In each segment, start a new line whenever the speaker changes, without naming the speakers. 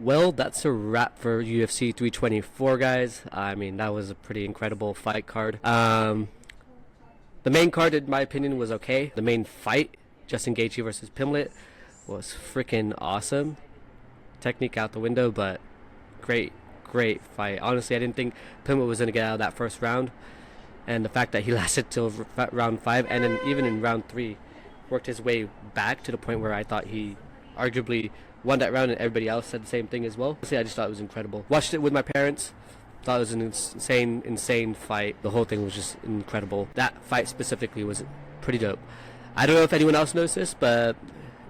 Well, that's a wrap for UFC 324, guys. I mean, that was a pretty incredible fight card. The main card, in my opinion, was okay. The main fight, Justin Gaethje versus Pimblett, was freaking awesome. Technique out the window, but great fight. Honestly, I didn't think Pimblett was going to get out of that first round. And the fact that he lasted till round 5, and then even in round 3, worked his way back to the point where I thought he arguably won that round, and everybody else said the same thing as well. Honestly, I just thought it was incredible. Watched it with my parents. Thought it was an insane fight. The whole thing was just incredible. That fight specifically was pretty dope. I don't know if anyone else knows this, but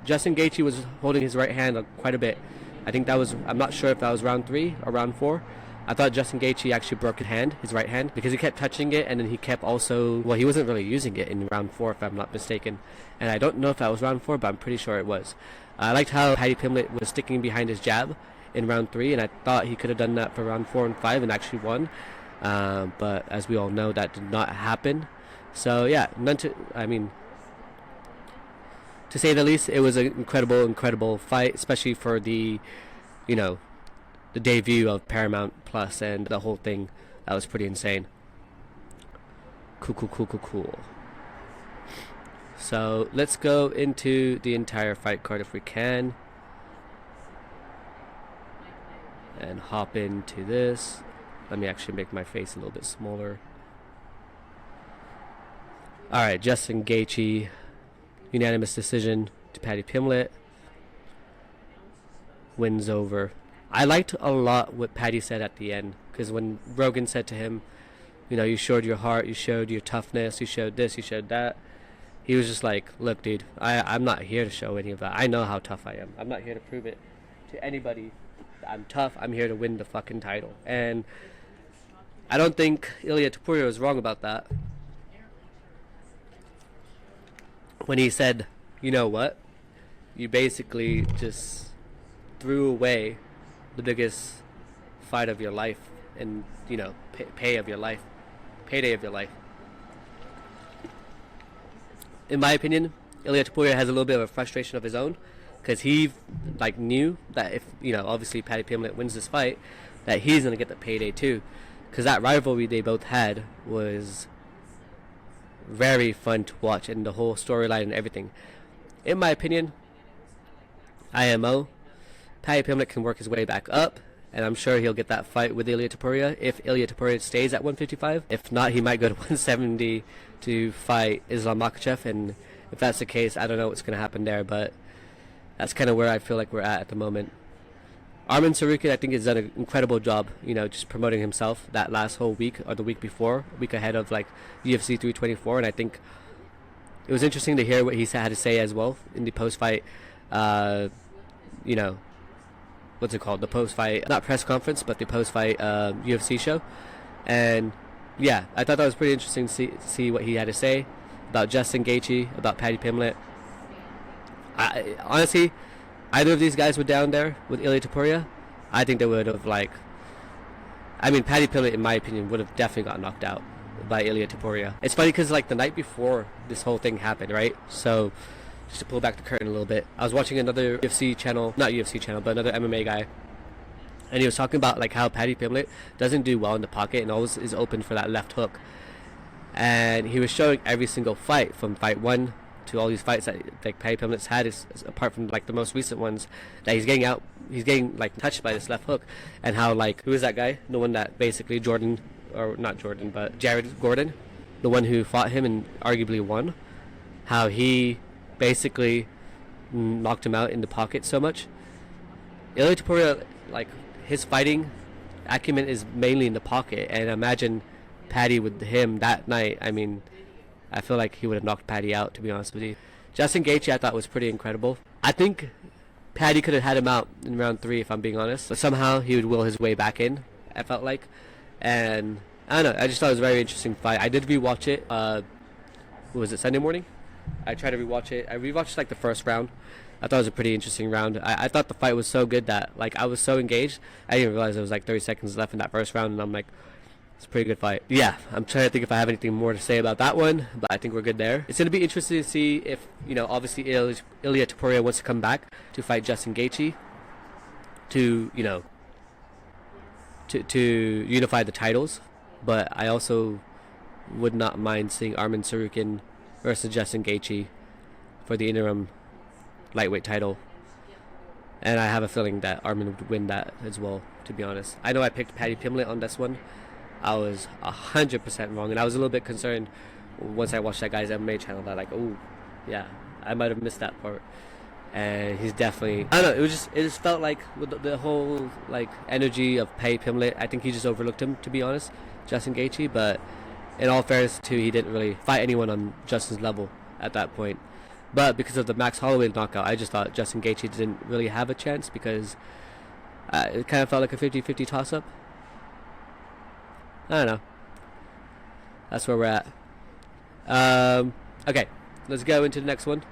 Justin Gaethje was holding his right hand quite a bit. I think that was, I'm not sure if that was round 3 or round 4. I thought Justin Gaethje actually broke his right hand, because he kept touching it, and then he kept also, well, he wasn't really using it in round 4, if I'm not mistaken. And I don't know if that was round 4, but I'm pretty sure it was. I liked how Paddy Pimblett was sticking behind his jab in round 3, and I thought he could have done that for round 4 and 5 and actually won. But as we all know, that did not happen. So yeah, to say the least, it was an incredible fight, especially for the, the debut of Paramount Plus and the whole thing. That was pretty insane. Cool. So let's go into the entire fight card if we can, and hop into this. Let me actually make my face a little bit smaller. Alright, Justin Gaethje, unanimous decision to Paddy Pimblett. Wins over. I liked a lot what Paddy said at the end, because when Rogan said to him, you showed your heart, you showed your toughness, you showed this, you showed that. He was just like, look, dude, I'm not here to show any of that. I know how tough I am. I'm not here to prove it to anybody. I'm tough. I'm here to win the fucking title. And I don't think Ilia Topuria was wrong about that. When he said, you know what? You basically just threw away the biggest fight of your life and, payday of your life. In my opinion, Ilia Topuria has a little bit of a frustration of his own, because he knew that if obviously Paddy Pimblett wins this fight, that he's gonna get the payday too, because that rivalry they both had was very fun to watch, and the whole storyline and everything. In my opinion, IMO, Paddy Pimblett can work his way back up, and I'm sure he'll get that fight with Ilia Topuria if Ilia Topuria stays at 155. If not, he might go to 170 to fight Islam Makhachev, and if that's the case, I don't know what's going to happen there, but that's kind of where I feel like we're at the moment. Arman Tsarukyan, I think, has done an incredible job, just promoting himself that last whole week, or the week before, a week ahead of UFC 324, and I think it was interesting to hear what he had to say as well in the post-fight, what's it called? The post-fight, not press conference, but the post-fight UFC show. And yeah, I thought that was pretty interesting to see what he had to say about Justin Gaethje, about Paddy Pimblett. Honestly, either of these guys were down there with Ilia Topuria, I think they would have Paddy Pimblett, in my opinion, would have definitely got knocked out by Ilia Topuria. It's funny because the night before this whole thing happened, right? So just to pull back the curtain a little bit, I was watching another UFC channel, not UFC channel, but another MMA guy, and he was talking about how Paddy Pimblett doesn't do well in the pocket and always is open for that left hook. And he was showing every single fight, from fight 1 to all these fights that Paddy Pimblett's had, is apart from the most recent ones, that he's getting touched by this left hook, and how who is that guy? The one that basically Jared Gordon, the one who fought him and arguably won, how he basically knocked him out in the pocket so much. Ilia Topuria, his fighting acumen is mainly in the pocket, and imagine Paddy with him that night. I feel like he would have knocked Paddy out, to be honest with you. Justin Gaethje, I thought, was pretty incredible. I think Paddy could have had him out in round 3, if I'm being honest, but somehow he would will his way back in, I felt like. And I don't know, I just thought it was a very interesting fight. I did rewatch it, was it Sunday morning? I tried to rewatch it. I rewatched the first round. I thought it was a pretty interesting round. I thought the fight was so good that I was so engaged. I didn't realize there was 30 seconds left in that first round, and I'm like, it's a pretty good fight. Yeah, I'm trying to think if I have anything more to say about that one, but I think we're good there. It's going to be interesting to see if, obviously Ilia Topuria wants to come back to fight Justin Gaethje. to to unify the titles, but I also would not mind seeing Arman Tsarukyan versus Justin Gaethje for the interim lightweight title. And I have a feeling that Arman would win that as well, to be honest. I know I picked Paddy Pimblett on this one. I was 100% wrong, and I was a little bit concerned once I watched that guy's MMA channel that like, oh, yeah, I might have missed that part. And he's definitely, I don't know, it just felt like with the whole like energy of Paddy Pimblett, I think he just overlooked him, to be honest, Justin Gaethje. But in all fairness too, he didn't really fight anyone on Justin's level at that point. But because of the Max Holloway knockout, I just thought Justin Gaethje didn't really have a chance, because it kind of felt like a 50-50 toss-up. I don't know. That's where we're at. Okay, let's go into the next one.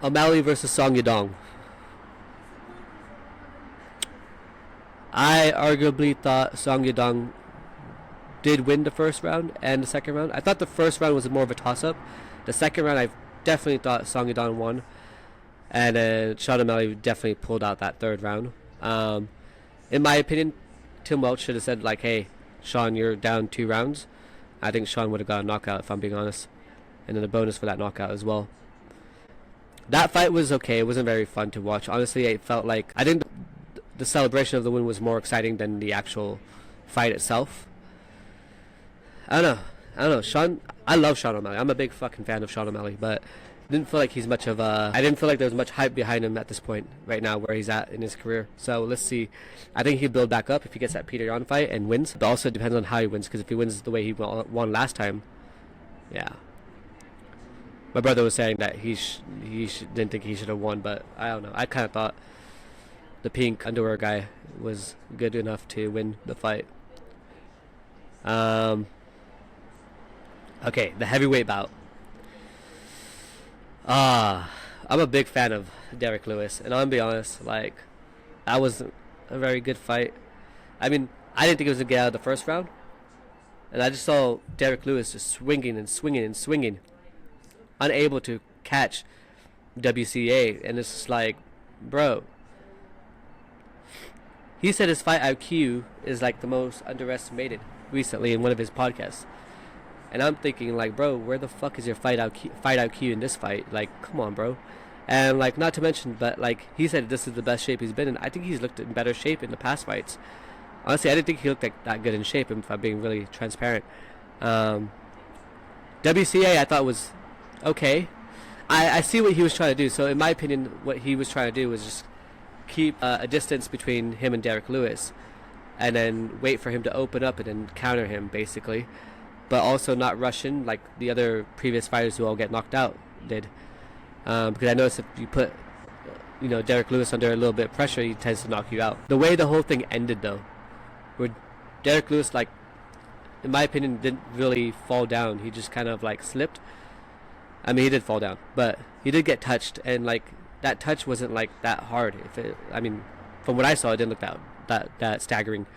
O'Malley versus Song Yadong. I arguably thought Song Yadong did win the first round and the second round. I thought the first round was more of a toss-up. The second round, I definitely thought Song Yadong won. And then Sean O'Malley definitely pulled out that third round. In my opinion, Tim Welch should have said, like, hey, Sean, you're down 2 rounds. I think Sean would have got a knockout, if I'm being honest. And then a bonus for that knockout as well. That fight was okay. It wasn't very fun to watch. Honestly, it felt like, I think the celebration of the win was more exciting than the actual fight itself. I don't know. Sean, I love Sean O'Malley. I'm a big fucking fan of Sean O'Malley, but didn't feel like he's much of a, I didn't feel like there was much hype behind him at this point right now where he's at in his career. So let's see. I think he'll build back up if he gets that Peter Yan fight and wins. But also it depends on how he wins, because if he wins the way he won last time, yeah. My brother was saying that he didn't think he should have won, but I don't know. I kind of thought the pink underwear guy was good enough to win the fight. Okay, the heavyweight bout. I'm a big fan of Derrick Lewis, and I'm gonna be honest, like, that wasn't a very good fight. I mean, I didn't think it was gonna get out of the first round, and I just saw Derrick Lewis just swinging and swinging and swinging, unable to catch WCA, and it's just like, bro. He said his fight IQ is like the most underestimated recently in one of his podcasts. And I'm thinking, like, bro, where the fuck is your fight IQ in this fight? Like, come on, bro. And, like, not to mention, but, like, he said this is the best shape he's been in. I think he's looked in better shape in the past fights. Honestly, I didn't think he looked like that good in shape, if I'm being really transparent. WCA, I thought was okay. I see what he was trying to do. So, in my opinion, what he was trying to do was just keep a distance between him and Derrick Lewis, and then wait for him to open up and then counter him, basically. But also not rush in like the other previous fighters who all get knocked out did. Because I noticed if you put, Derrick Lewis under a little bit of pressure, he tends to knock you out. The way the whole thing ended, though, where Derrick Lewis, like, in my opinion, didn't really fall down. He just kind of like slipped. I mean, he did fall down, but he did get touched, and like that touch wasn't like that hard. From what I saw, it didn't look that staggering.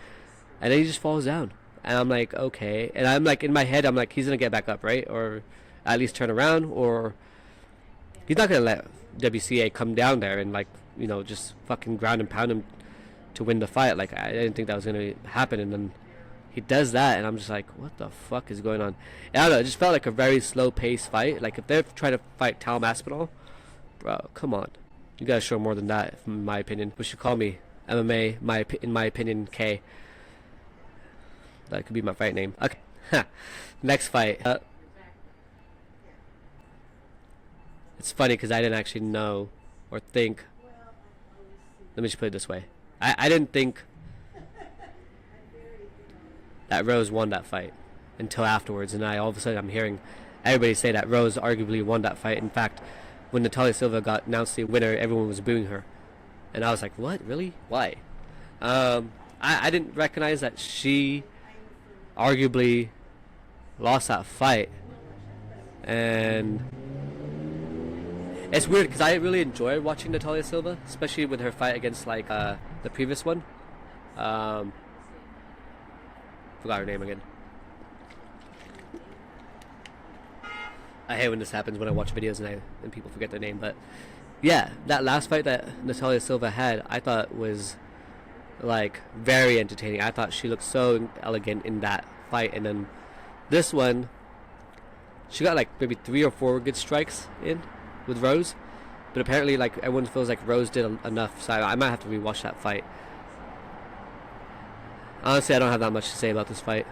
And then he just falls down. And I'm like, okay. And I'm like, in my head, I'm like, he's going to get back up, right? Or at least turn around. Or he's not going to let WCA come down there and, like, just fucking ground and pound him to win the fight. Like, I didn't think that was going to happen. And then he does that. And I'm just like, what the fuck is going on? And I don't know. It just felt like a very slow-paced fight. Like, if they're trying to fight Tal Aspinall, bro, come on. You got to show more than that, in my opinion. Which should call me MMA, in my opinion, K. That could be my fight name. Okay. Next fight. It's funny because I didn't actually know or think. Let me just put it this way. I didn't think that Rose won that fight until afterwards. And all of a sudden I'm hearing everybody say that Rose arguably won that fight. In fact, when Natalia Silva got announced the winner, everyone was booing her. And I was like, what? Really? Why? I didn't recognize that she arguably lost that fight, and it's weird because I really enjoy watching Natalia Silva, especially with her fight against like the previous one. Forgot her name again. I hate when this happens when I watch videos and people forget their name, but Yeah, that last fight that Natalia Silva had, I thought was like very entertaining. I thought she looked so elegant in that fight, and then this one, she got like maybe 3 or 4 good strikes in with Rose, but apparently like everyone feels like Rose did enough, so I might have to rewatch that fight. Honestly, I don't have that much to say about this fight.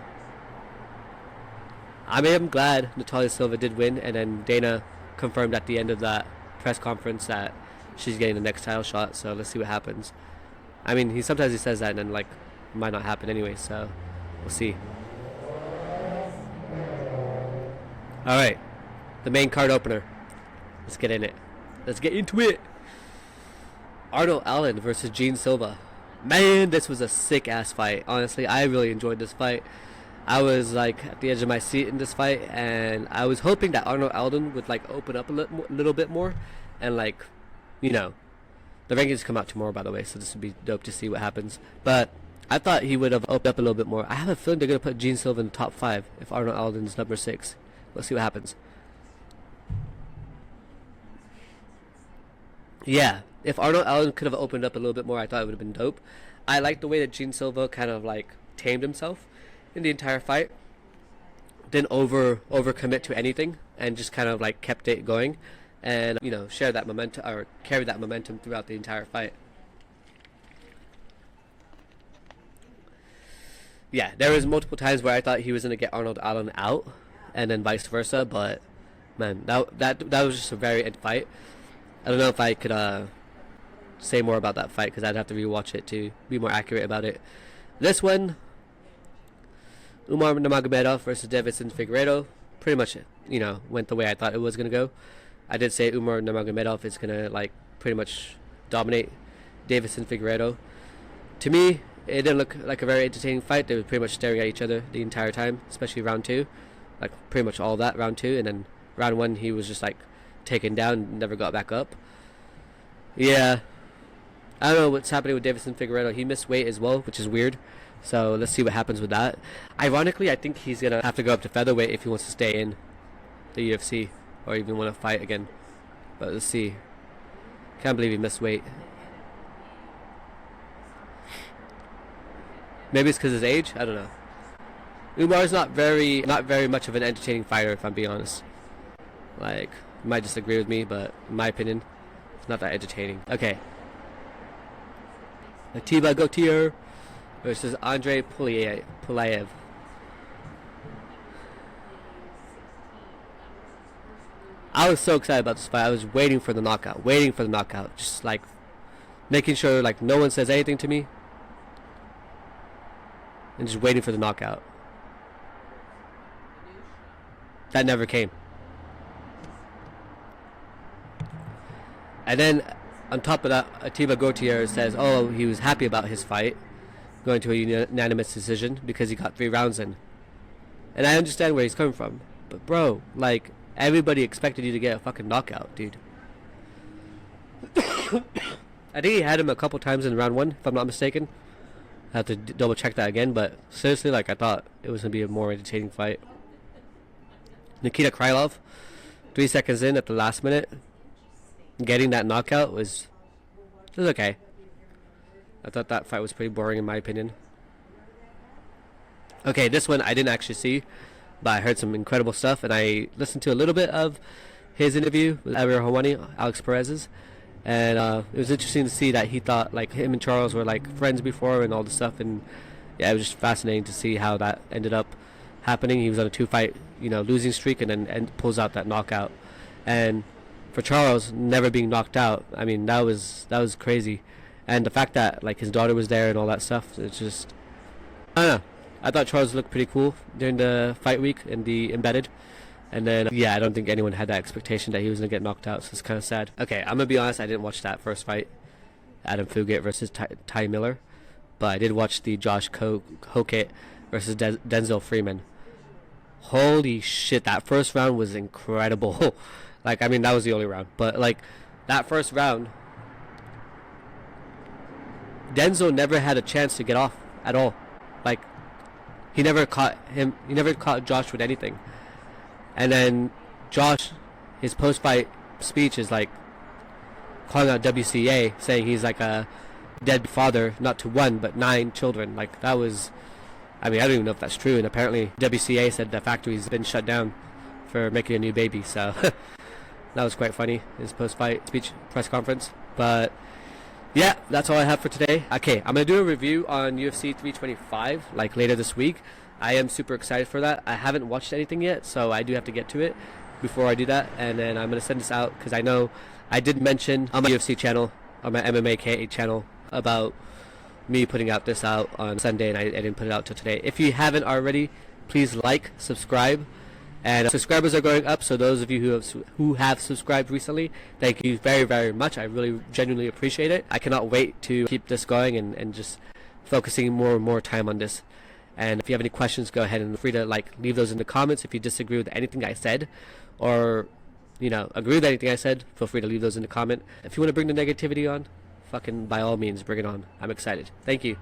I mean, I'm glad Natalia Silva did win, and then Dana confirmed at the end of that press conference that she's getting the next title shot, so let's see what happens. I mean, sometimes he says that and then like it might not happen anyway, so we'll see. Alright, the main card opener. Let's get in it. Let's get into it. Arnold Allen versus Gene Silva. Man, this was a sick ass fight. Honestly, I really enjoyed this fight. I was like at the edge of my seat in this fight, and I was hoping that Arnold Allen would like open up a little bit more, and like, you know, the rankings come out tomorrow, by the way, so this would be dope to see what happens. But I thought he would have opened up a little bit more. I have a feeling they're gonna put Gene Silva in the top 5 if Arnold Allen's number 6. Let's see what happens. Yeah, if Arnold Allen could have opened up a little bit more, I thought it would have been dope. I like the way that Gene Silva kind of like tamed himself in the entire fight. Didn't overcommit to anything and just kind of like kept it going, and you know, share that momentum or carry that momentum throughout the entire fight. Yeah, there was multiple times where I thought he was gonna get Arnold Allen out, and then vice versa. But man, that was just a very end fight. I don't know if I could say more about that fight because I'd have to rewatch it to be more accurate about it. This one, Umar Nurmagomedov versus Deiveson Figueiredo, pretty much, you know, went the way I thought it was gonna go. I did say Umar Nurmagomedov is gonna like pretty much dominate Deiveson Figueiredo. To me, it didn't look like a very entertaining fight. They were pretty much staring at each other the entire time, especially round 2, like pretty much all of that round 2, and then round 1 he was just like taken down, never got back up. Yeah, I don't know what's happening with Deiveson Figueiredo. He missed weight as well, which is weird. So let's see what happens with that. Ironically, I think he's gonna have to go up to featherweight if he wants to stay in the UFC or even want to fight again. But let's see. Can't believe he missed weight. Maybe it's because of his age. I don't know. Umar's not very much of an entertaining fighter, if I'm being honest. Like, you might disagree with me, but in my opinion, it's not that entertaining. Okay. Atiba Gauthier versus Andre Pulayev. I was so excited about this fight. I was waiting for the knockout. Just like making sure like no one says anything to me, and just waiting for the knockout. That never came. And then on top of that, Atiba Gauthier says, oh, he was happy about his fight, going to a unanimous decision because he got 3 rounds in. And I understand where he's coming from. But bro, like, everybody expected you to get a fucking knockout, dude. I think he had him a couple times in round 1, if I'm not mistaken. I have to double check that again, but seriously, like, I thought it was going to be a more entertaining fight. Nikita Krylov, 3 seconds in at the last minute, getting that knockout was okay. I thought that fight was pretty boring in my opinion. Okay, this one I didn't actually see, but I heard some incredible stuff, and I listened to a little bit of his interview with Ariel Helwani, Alex Perez's, and it was interesting to see that he thought like him and Charles were like friends before and all this stuff, and yeah, it was just fascinating to see how that ended up happening. He was on a 2-fight, you know, losing streak, and then pulls out that knockout. And for Charles never being knocked out, I mean, that was crazy. And the fact that like his daughter was there and all that stuff, it's just, I don't know. I thought Charles looked pretty cool during the fight week in the embedded. And then, yeah, I don't think anyone had that expectation that he was going to get knocked out, so it's kind of sad. Okay, I'm going to be honest, I didn't watch that first fight, Adam Fugate versus Ty Miller. But I did watch the Josh Hokett versus Denzel Freeman. Holy shit, that first round was incredible. Like, I mean, that was the only round. But, like, that first round, Denzel never had a chance to get off at all. Like, he never caught Josh with anything. And then Josh, his post-fight speech is like, calling out WCA, saying he's like a dead father, not to 1 but 9 children. Like, that was, I mean, I don't even know if that's true. And apparently WCA said the factory's been shut down for making a new baby. So that was quite funny, his post-fight speech, press conference. But yeah, that's all I have for today. Okay, I'm gonna do a review on UFC 325 like later this week. I am super excited for that. I haven't watched anything yet, so I do have to get to it before I do that. And then I'm gonna send this out because I know I did mention on my UFC channel, on my MMA K8 channel, about me putting out this out on Sunday, and I didn't put it out till today. If you haven't already, please like, subscribe, and subscribers are going up. So those of you who have subscribed recently, thank you very, very much. I really genuinely appreciate it. I cannot wait to keep this going and just focusing more and more time on this. And if you have any questions, go ahead and feel free to leave those in the comments. If you disagree with anything I said, or agree with anything I said, feel free to leave those in the comment. If you want to bring the negativity on, fucking by all means, bring it on. I'm excited. Thank you.